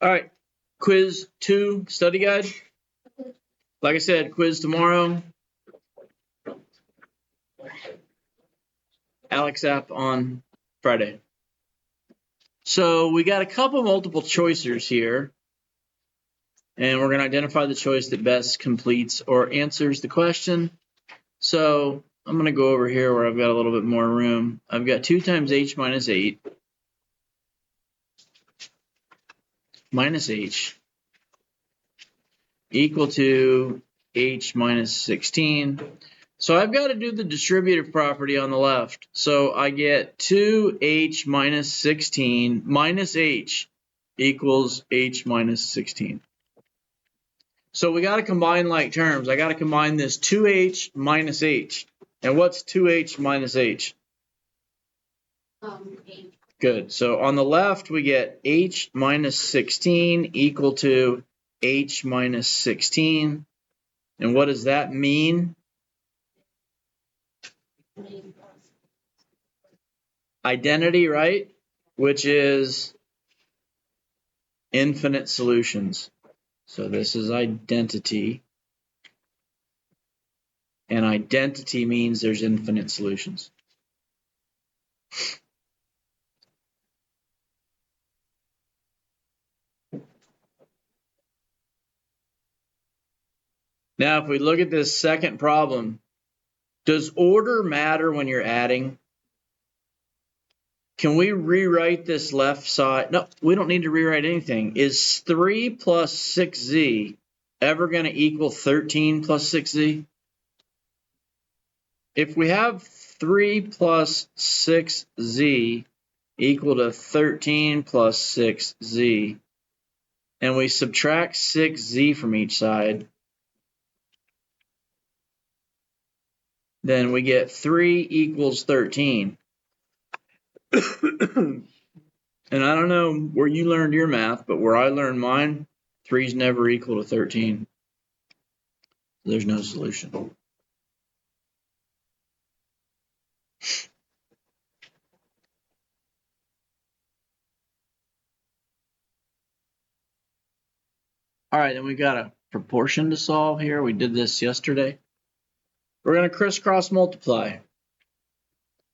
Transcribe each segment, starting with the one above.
All right, quiz 2 study guide. Like I said, quiz tomorrow. Alex app on Friday. So we got a couple multiple choicers here, and we're going to identify the choice that best completes or answers the question. So I'm going to go over here where I've got a little bit more room. I've got 2 times h minus 8 minus h equal to h minus 16. So I've got to do the distributive property on the left. So I get 2h minus 16 minus h equals h minus 16. So we got to combine like terms. I got to combine this 2h minus h. And what's 2h minus h? H. Good. So on the left, we get h minus 16 equal to h minus 16. And what does that mean? Identity, right? Which is infinite solutions. So this is identity. And identity means there's infinite solutions. Now, if we look at this second problem, does order matter when you're adding? Can we rewrite this left side? No, we don't need to rewrite anything. Is 3 plus 6z ever going to equal 13 plus 6z? If we have 3 plus 6z equal to 13 plus 6z, and we subtract 6z from each side, then we get 3 equals 13. And I don't know where you learned your math, but where I learned mine, 3 is never equal to 13. There's no solution. All right, then we got a proportion to solve here. We did this yesterday. We're going to crisscross multiply.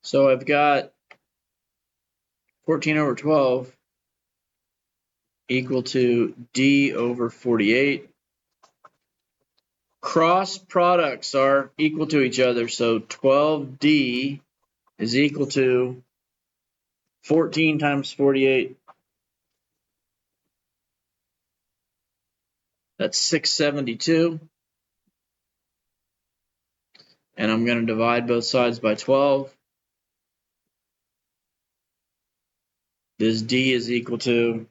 So I've got 14 over 12 equal to d over 48. Cross products are equal to each other, so 12d is equal to 14 times 48. That's 672. And I'm going to divide both sides by 12. This d is equal to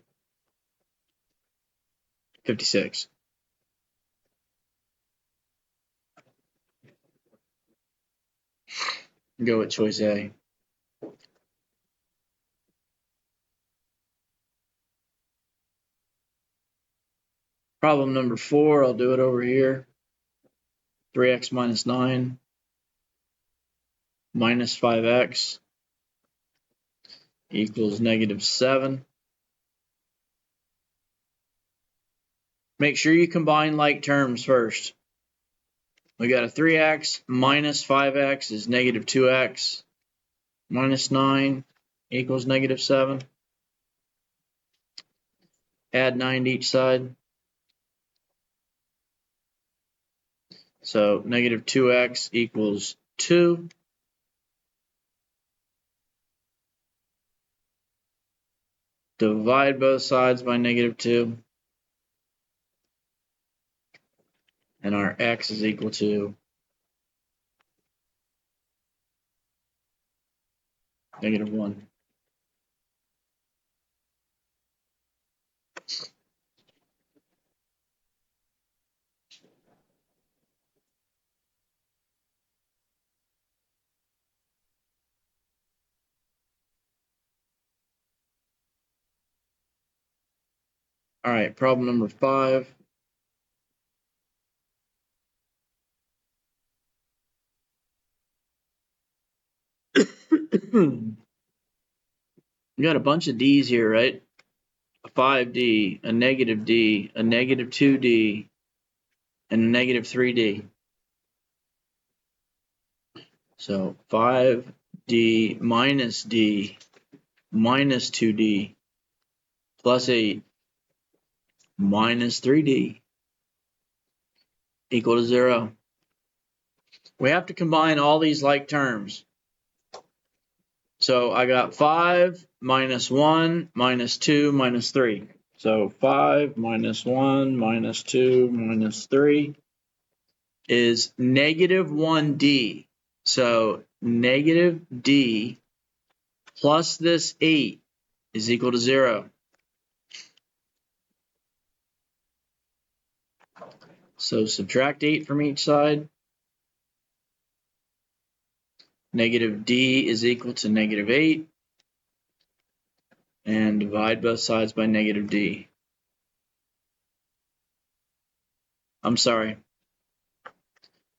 56. Go with choice A. Problem number 4, I'll do it over here. 3x minus 9 minus 5x equals negative 7. Make sure you combine like terms first. We got a 3x minus 5x is negative 2x minus 9 equals negative 7. Add 9 to each side. So negative 2x equals 2. Divide both sides by negative 2. And our x is equal to negative 1. All right, problem number 5. We got a bunch of d's here, right? a 5D, a negative D, a negative 2D, and a negative 3D. So 5D minus D minus 2D plus 8 minus 3D equal to 0. We have to combine all these like terms. So I got 5 minus 1 minus 2 minus 3. So 5 minus 1 minus 2 minus 3 is negative 1D. So negative D plus this 8 is equal to 0. So subtract 8 from each side. Negative D is equal to negative 8. And divide both sides by negative D. I'm sorry.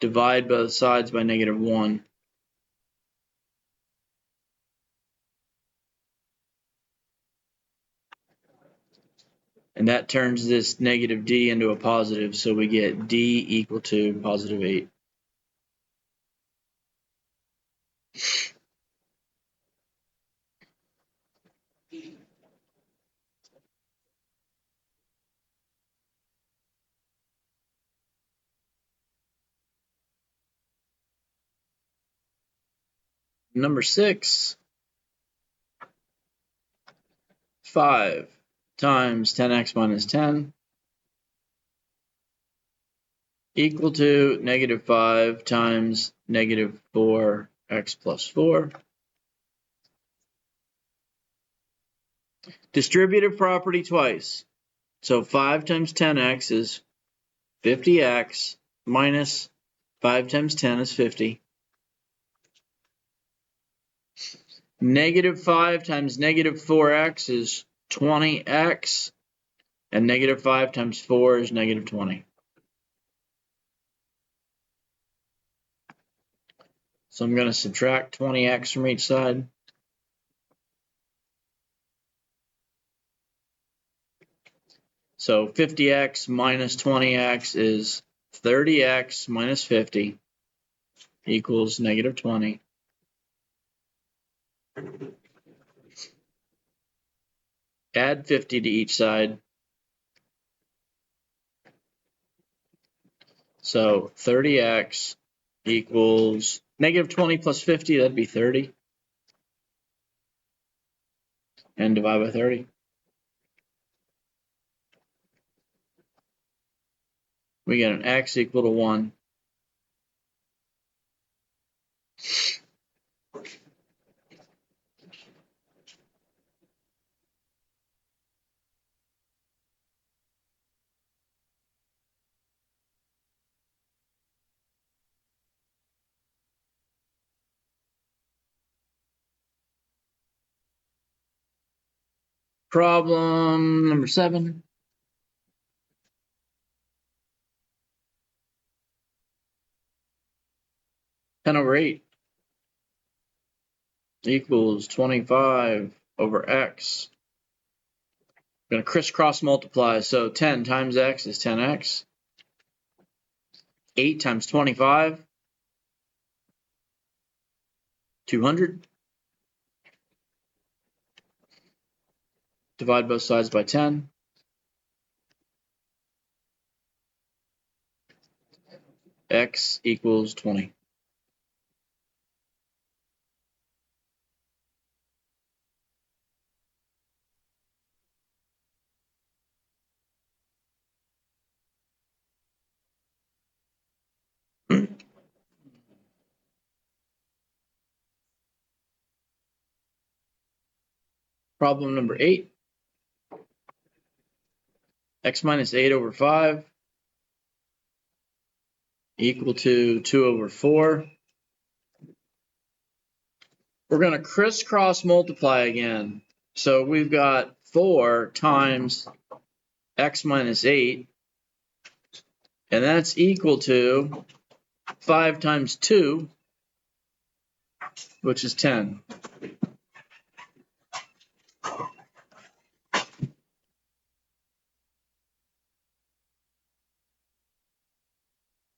Divide both sides by negative 1. And that turns this negative D into a positive, so we get D equal to positive 8. Number 6, 5 times 10x minus 10 equal to negative 5 times negative 4x plus 4. Distributive property twice. So 5 times 10x is 50x minus 5 times 10 is 50. Negative 5 times negative 4x is 20x. And negative 5 times 4 is negative 20. So I'm going to subtract 20x from each side. So 50x minus 20x is 30x minus 50 equals negative 20. Add 50 to each side. So 30x equals negative 20 plus 50, that'd be 30. And divide by 30. We get an x equal to 1. Problem number 7. Ten over 8 equals 25 over x. I'm going to crisscross multiply. So 10 times x is 10x. 8 times 25, 200. Divide both sides by 10. X equals 20. Problem number 8. X minus 8 over 5 equal to 2 over 4. We're going to crisscross multiply again. So we've got 4 times x minus 8, and that's equal to 5 times 2, which is 10.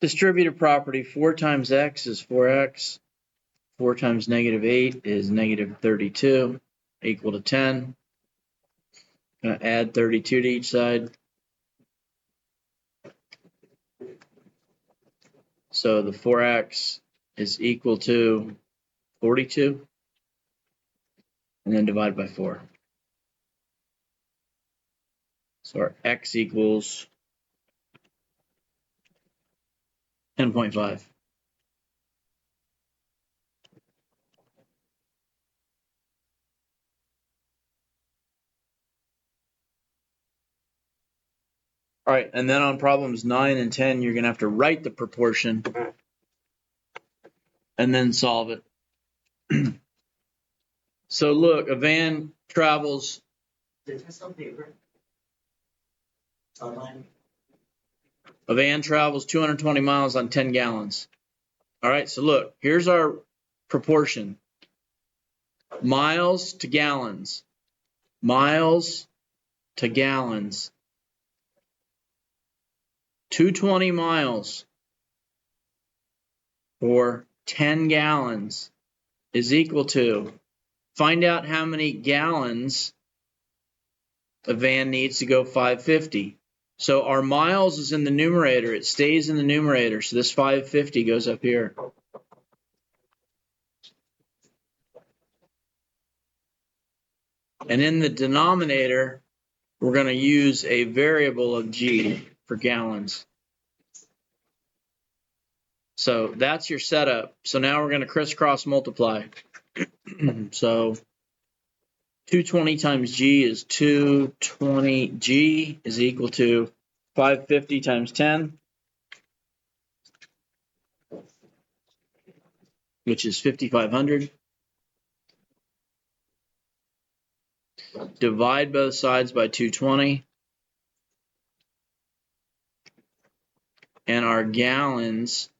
Distributive property, 4 times x is 4x. 4 times -8 is -32, equal to 10. Going to add 32 to each side. So the 4x is equal to 42, and then divide by 4. So our x equals 10.5. All right, and then on problems 9 and 10, you're going to have to write the proportion and then solve it. So look, a van travels. A van travels 220 miles on 10 gallons. All right, so look, here's our proportion. Miles to gallons. Miles to gallons. 220 miles for 10 gallons is equal to, find out how many gallons a van needs to go 550. So our miles is in the numerator. It stays in the numerator. So this 550 goes up here. And in the denominator, we're going to use a variable of G for gallons. So that's your setup. So now we're going to crisscross multiply. So 220 times G is 220. G is equal to 550 times 10, which is 5,500. Divide both sides by 220. And our gallons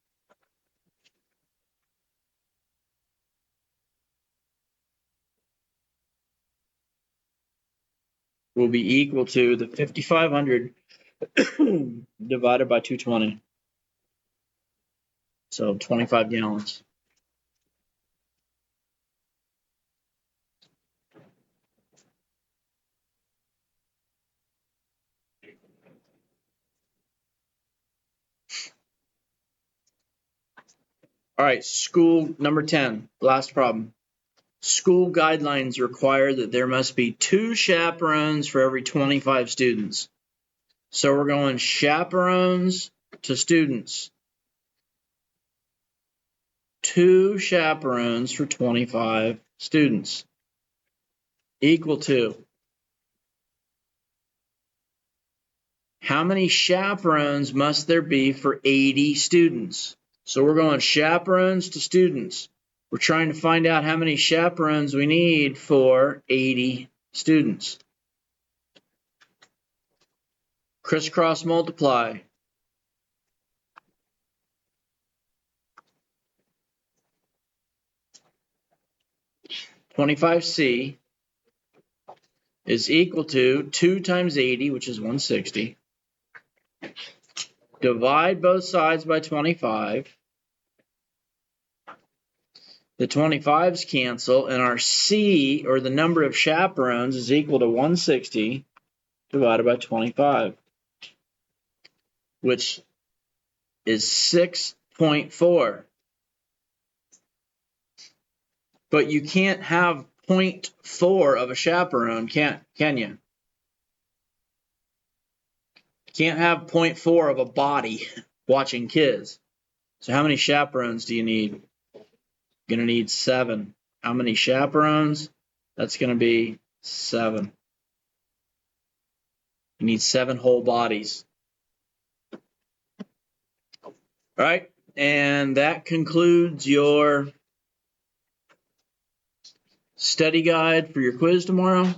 will be equal to the 5,500 divided by 220. So 25 gallons. All right, school number 10, last problem. School guidelines require that there must be 2 chaperones for every 25 students. So we're going chaperones to students. 2 chaperones for 25 students equal to, how many chaperones must there be for 80 students? So we're going chaperones to students. We're trying to find out how many chaperones we need for 80 students. Crisscross multiply. $25C is equal to 2 times 80, which is 160. Divide both sides by 25. The 25s cancel, and our C, or the number of chaperones, is equal to 160 divided by 25, which is 6.4. But you can't have 0.4 of a chaperone, can you? Can't have 0.4 of a body watching kids. So how many chaperones do you need? Going to need 7. How many chaperones? That's going to be 7. You need 7 whole bodies. All right, and that concludes your study guide for your quiz tomorrow.